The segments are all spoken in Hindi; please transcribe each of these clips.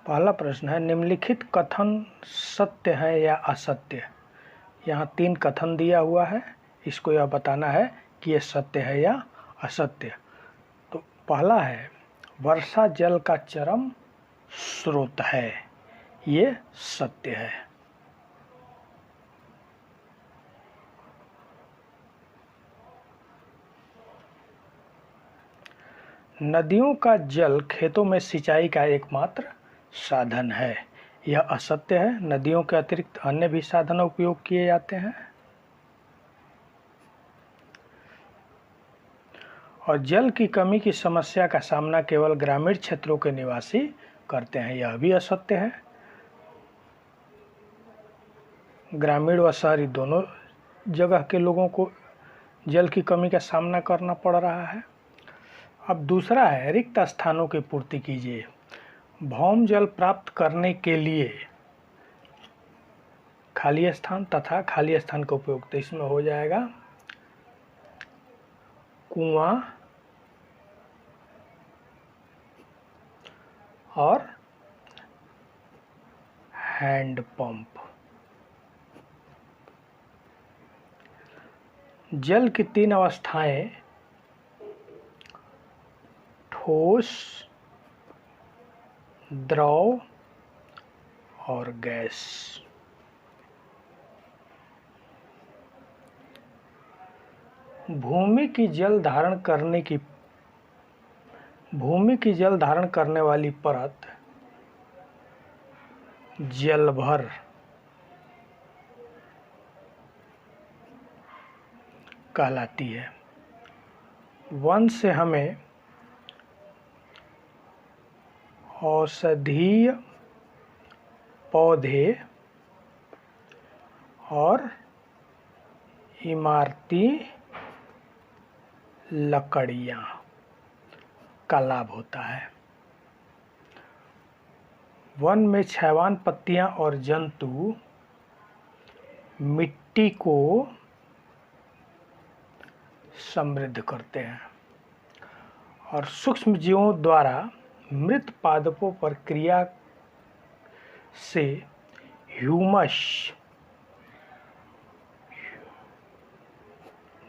पहला प्रश्न है, निम्नलिखित कथन सत्य है या असत्य। यहाँ 3 कथन दिया हुआ है, इसको यह बताना है कि ये सत्य है या असत्य। तो पहला है, वर्षा जल का चरम स्रोत है, ये सत्य है। नदियों का जल खेतों में सिंचाई का एकमात्र साधन है, यह असत्य है। नदियों के अतिरिक्त अन्य भी साधन उपयोग किए जाते हैं और जल की कमी की समस्या का सामना केवल ग्रामीण क्षेत्रों के निवासी करते हैं, यह भी असत्य है। ग्रामीण व शहरी दोनों जगह के लोगों को जल की कमी का सामना करना पड़ रहा है। अब दूसरा है, रिक्त स्थानों की पूर्ति कीजिए। भौम जल प्राप्त करने के लिए खाली स्थान तथा खाली स्थान का उपयोग, तो इसमें हो जाएगा कुआं और हैंडपंप। जल की 3 अवस्थाएं, ठोस, द्रव और गैस। भूमि की जल धारण करने वाली परत जलभर कहलाती है। वन से हमें औषधीय पौधे और इमारती लकड़ियाँ का लाभ होता है। वन में छायवान पत्तियां और जंतु मिट्टी को समृद्ध करते हैं और सूक्ष्म जीवों द्वारा मृत पादपों पर क्रिया से ह्यूमस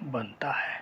बनता है।